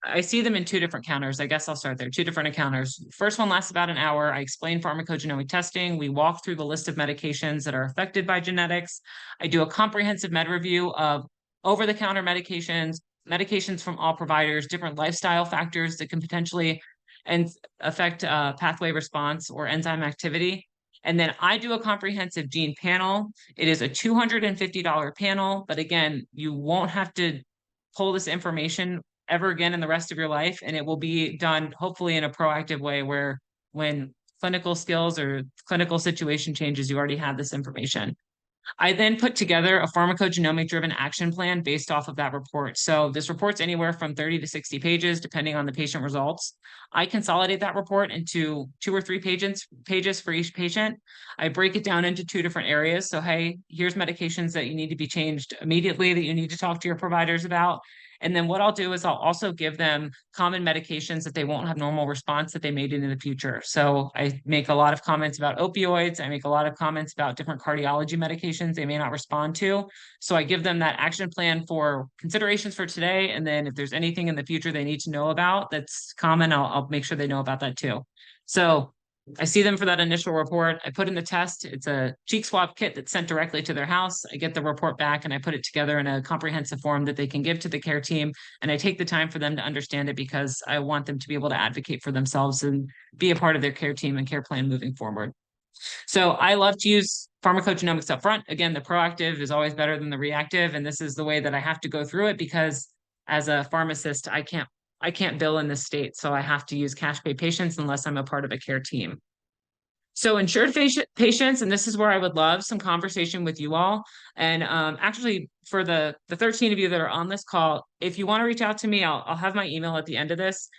I see them in two different counters. I guess I'll start there. Two different encounters. First one lasts about an hour. I explain pharmacogenomic testing. We walk through the list of medications that are affected by genetics. I do a comprehensive med review of over-the-counter medications, medications from all providers, different lifestyle factors that can potentially affect pathway response or enzyme activity. And then I do a comprehensive gene panel. It is a $250 panel, but again, you won't have to pull this information ever again in the rest of your life. And it will be done hopefully in a proactive way where when clinical skills or clinical situation changes, you already have this information. I then put together a pharmacogenomic driven action plan based off of that report. So this report's anywhere from 30 to 60 pages, depending on the patient results. I consolidate that report into 2 or 3 pages for each patient. I break it down into 2 different areas. So, hey, here's medications that you need to be changed immediately that you need to talk to your providers about. And then what I'll do is I'll also give them common medications that they won't have normal response that they may need in the future. So I make a lot of comments about opioids. I make a lot of comments about different cardiology medications they may not respond to. So I give them that action plan for considerations for today. And then if there's anything in the future they need to know about that's common, I'll make sure they know about that too. So I see them for that initial report. I put in the test. It's a cheek swab kit that's sent directly to their house. I get the report back and I put it together in a comprehensive form that they can give to the care team. And I take the time for them to understand it because I want them to be able to advocate for themselves and be a part of their care team and care plan moving forward. So I love to use pharmacogenomics up front. Again, the proactive is always better than the reactive. And this is the way that I have to go through it because as a pharmacist, I can't bill in this state. So I have to use cash pay patients unless I'm a part of a care team. So insured patients, and this is where I would love some conversation with you all. And actually, for the 13 of you that are on this call, if you want to reach out to me, I'll have my email at the end of this.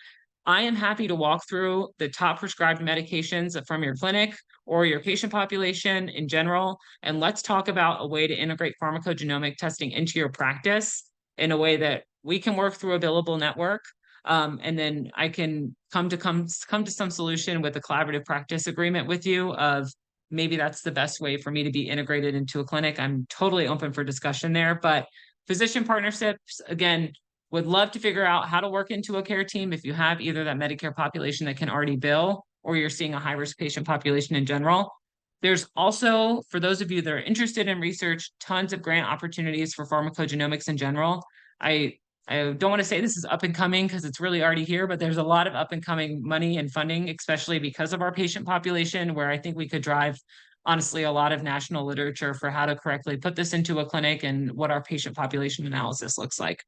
I am happy to walk through the top prescribed medications from your clinic or your patient population in general. And let's talk about a way to integrate pharmacogenomic testing into your practice in a way that we can work through a billable network. And then I can come to some solution with a collaborative practice agreement with you of maybe that's the best way for me to be integrated into a clinic. I'm totally open for discussion there, but physician partnerships, again, would love to figure out how to work into a care team if you have either that Medicare population that can already bill or you're seeing a high-risk patient population in general. There's also, for those of you that are interested in research, tons of grant opportunities for pharmacogenomics in general. I don't want to say this is up and coming because it's really already here, but there's a lot of up and coming money and funding, especially because of our patient population, where I think we could drive, honestly, a lot of national literature for how to correctly put this into a clinic and what our patient population analysis looks like.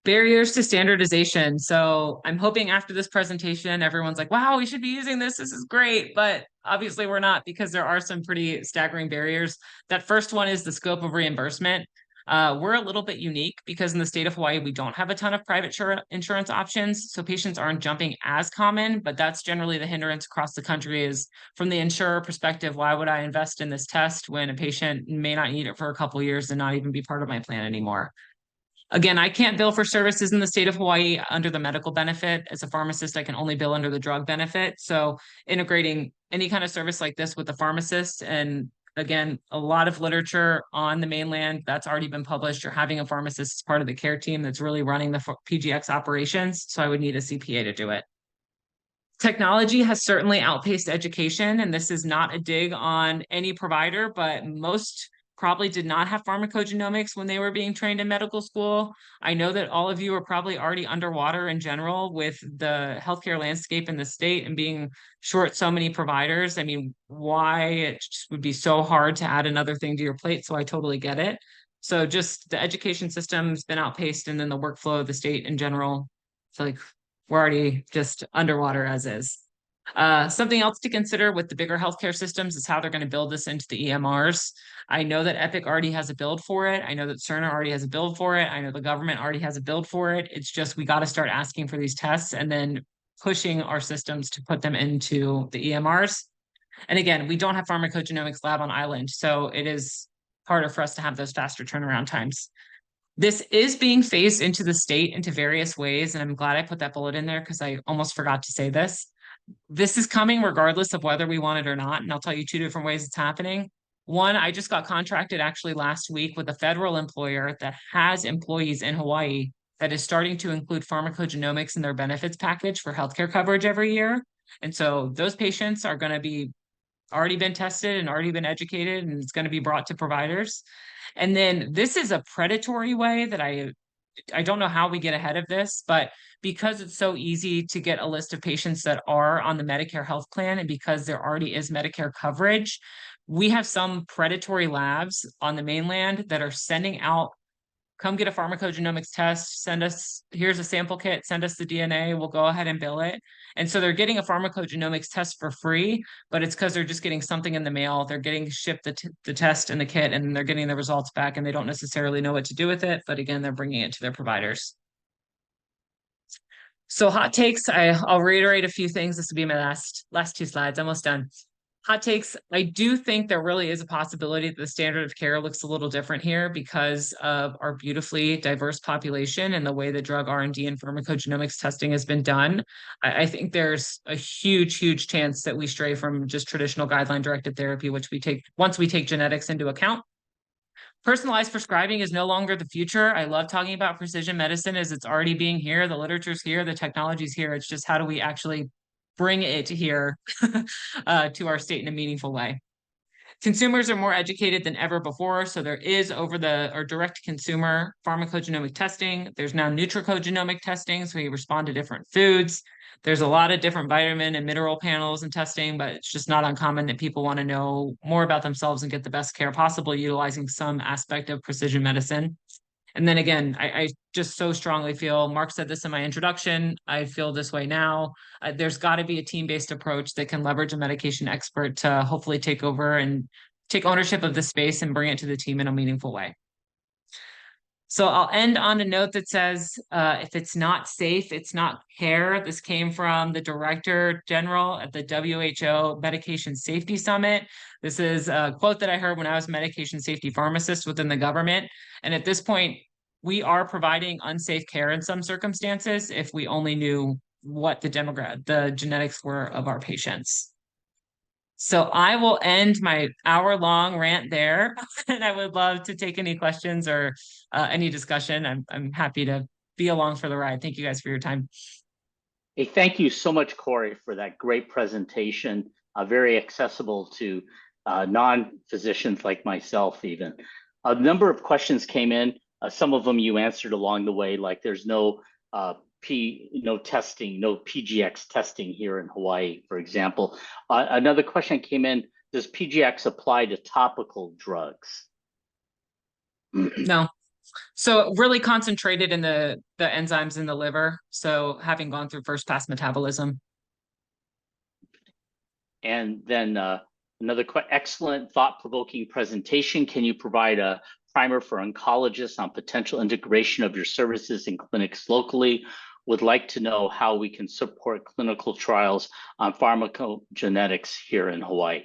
Barriers to standardization. So I'm hoping after this presentation, everyone's like, wow, we should be using this. This is great. But obviously we're not because there are some pretty staggering barriers. That first one is the scope of reimbursement. We're a little bit unique because in the state of Hawaii, we don't have a ton of private insurance options. So patients aren't jumping as common, but that's generally the hindrance across the country is from the insurer perspective, why would I invest in this test when a patient may not need it for a couple of years and not even be part of my plan anymore? Again, I can't bill for services in the state of Hawaii under the medical benefit. As a pharmacist, I can only bill under the drug benefit. So integrating any kind of service like this with the pharmacist, and again, a lot of literature on the mainland that's already been published. You're having a pharmacist as part of the care team that's really running the PGx operations. So I would need a CPA to do it. Technology has certainly outpaced education, and this is not a dig on any provider, but most probably did not have pharmacogenomics when they were being trained in medical school. I know that all of you are probably already underwater in general with the healthcare landscape in the state and being short so many providers. I mean, why it would be so hard to add another thing to your plate. So I totally get it. So just the education system's been outpaced, and then the workflow of the state in general. It's like we're already just underwater as is. Something else to consider with the bigger healthcare systems is how they're going to build this into the EMRs. I know that Epic already has a build for it. I know that Cerner already has a build for it. I know the government already has a build for it. It's just we got to start asking for these tests and then pushing our systems to put them into the EMRs. And again, we don't have pharmacogenomics lab on island, so it is harder for us to have those faster turnaround times. This is being phased into the state into various ways, and I'm glad I put that bullet in there because I almost forgot to say this. This is coming regardless of whether we want it or not. And I'll tell you 2 different ways it's happening. One, I just got contracted actually last week with a federal employer that has employees in Hawaii that is starting to include pharmacogenomics in their benefits package for healthcare coverage every year. And so those patients are going to be already been tested and already been educated, and it's going to be brought to providers. And then this is a predatory way that I don't know how we get ahead of this, but because it's so easy to get a list of patients that are on the Medicare health plan, and because there already is Medicare coverage, we have some predatory labs on the mainland that are sending out, come get a pharmacogenomics test, send us, here's a sample kit, send us the DNA, we'll go ahead and bill it. And so they're getting a pharmacogenomics test for free, but it's because they're just getting something in the mail. They're getting shipped the test and the kit, and they're getting the results back, and they don't necessarily know what to do with it. But again, they're bringing it to their providers. So hot takes, I'll reiterate a few things. This will be my last two slides, almost done. Hot takes, I do think there really is a possibility that the standard of care looks a little different here because of our beautifully diverse population and the way the drug R&D and pharmacogenomics testing has been done. I think there's a huge chance that we stray from just traditional guideline-directed therapy, which we take once we take genetics into account. Personalized prescribing is no longer the future. I love talking about precision medicine as it's already being here. The literature's here, the technology's here. It's just how do we actually bring it here to our state in a meaningful way. Consumers are more educated than ever before, so there is direct consumer pharmacogenomic testing. There's now nutricogenomic testing, so you respond to different foods. There's a lot of different vitamin and mineral panels and testing, but it's just not uncommon that people want to know more about themselves and get the best care possible utilizing some aspect of precision medicine. And then again, I just so strongly feel, Mark said this in my introduction, I feel this way now. There's got to be a team-based approach that can leverage a medication expert to hopefully take over and take ownership of the space and bring it to the team in a meaningful way. So I'll end on a note that says, if it's not safe, it's not care. This came from the Director General at the WHO Medication Safety Summit. This is a quote that I heard when I was a medication safety pharmacist within the government. And at this point, we are providing unsafe care in some circumstances if we only knew what the genetics were of our patients. So I will end my hour-long rant there, and I would love to take any questions or any discussion. I'm happy to be along for the ride. Thank you guys for your time. Hey, thank you so much, Corrie, for that great presentation. Very accessible to non-physicians like myself even. A number of questions came in. Some of them you answered along the way, like there's no testing, no PGx testing here in Hawaii, for example. Another question came in, does PGx apply to topical drugs? No. So really concentrated in the enzymes in the liver. So having gone through first pass metabolism. And then another excellent thought-provoking presentation. Can you provide a primer for oncologists on potential integration of your services in clinics locally? Would like to know how we can support clinical trials on pharmacogenetics here in Hawaii.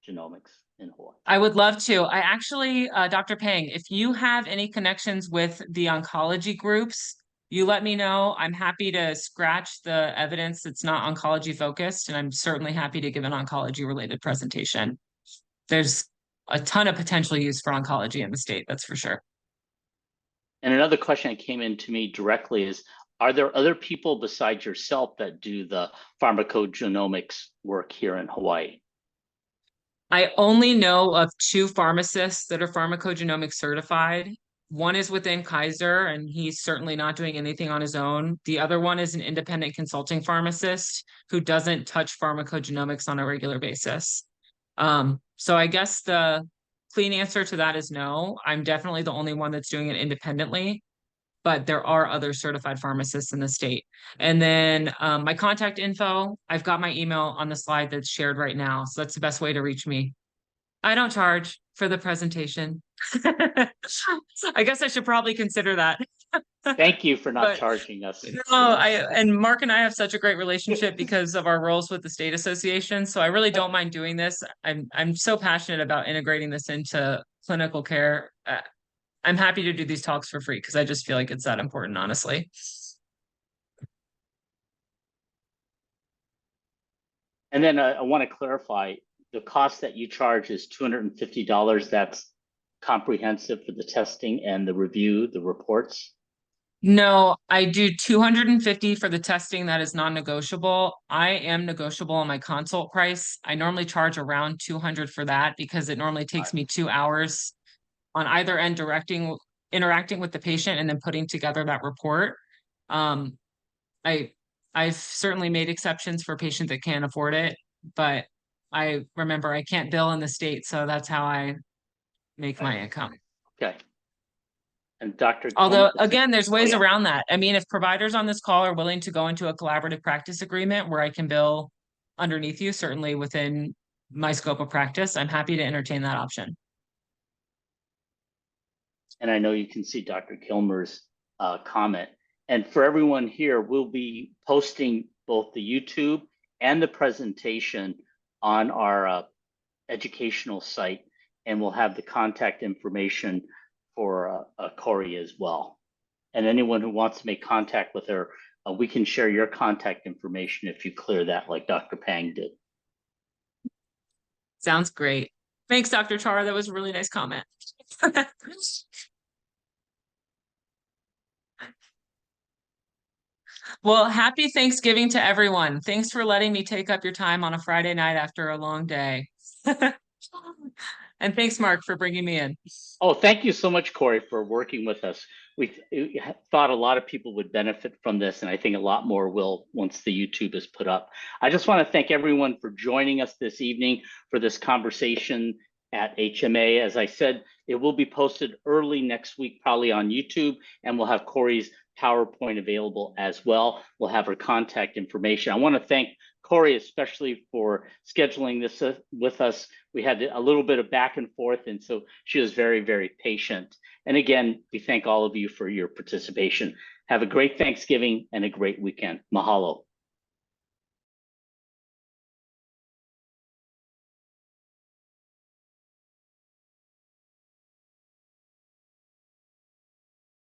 Genomics in Hawaii. I would love to. I actually, Dr. Pang, if you have any connections with the oncology groups, you let me know. I'm happy to scratch the evidence that's not oncology focused, and I'm certainly happy to give an oncology related presentation. There's a ton of potential use for oncology in the state, that's for sure. And another question that came in to me directly is, are there other people besides yourself that do the pharmacogenomics work here in Hawaii? I only know of 2 pharmacists that are pharmacogenomic certified. One is within Kaiser, and he's certainly not doing anything on his own. The other one is an independent consulting pharmacist who doesn't touch pharmacogenomics on a regular basis. So I guess the clean answer to that is no. I'm definitely the only one that's doing it independently, but there are other certified pharmacists in the state. And then my contact info, I've got my email on the slide that's shared right now. So that's the best way to reach me. I don't charge for the presentation. I guess I should probably consider that. Thank you for not charging us. No, and Mark and I have such a great relationship because of our roles with the state association. So I really don't mind doing this. I'm so passionate about integrating this into clinical care. I'm happy to do these talks for free because I just feel like it's that important, honestly. And then I want to clarify, the cost that you charge is $250. That's comprehensive for the testing and the review, the reports? No, I do 250 for the testing that is non-negotiable. I am negotiable on my consult price. I normally charge around 200 for that because it normally takes me 2 hours on either end interacting with the patient and then putting together that report. Um, I I've certainly made exceptions for patients that can't afford it, but I remember I can't bill in the state, so that's how I make my income. Okay. And Dr. Although, Kilmer? again, there's Oh, ways yeah. around that. I mean, if providers on this call are willing to go into a collaborative practice agreement where I can bill underneath you, certainly within my scope of practice, I'm happy to entertain that option. And I know you can see Dr. Kilmer's comment. And for everyone here, we'll be posting both the YouTube and the presentation on our educational site, and we'll have the contact information for Corrie as well. And anyone who wants to make contact with her, we can share your contact information if you clear that like Dr. Pang did. Sounds great. Thanks, Dr. Char. That was a really nice comment. Well, happy Thanksgiving to everyone. Thanks for letting me take up your time on a Friday night after a long day. And thanks, Mark, for bringing me in. Oh, thank you so much, Corrie, for working with us. We thought a lot of people would benefit from this, and I think a lot more will once the YouTube is put up. I just want to thank everyone for joining us this evening for this conversation at HMA. As I said, it will be posted early next week, probably on YouTube, and we'll have Corrie's PowerPoint available as well. We'll have her contact information. I want to thank Corrie especially for scheduling this with us. We had a little bit of back and forth, and so she was very, very patient. And again, we thank all of you for your participation. Have a great Thanksgiving and a great weekend. Mahalo.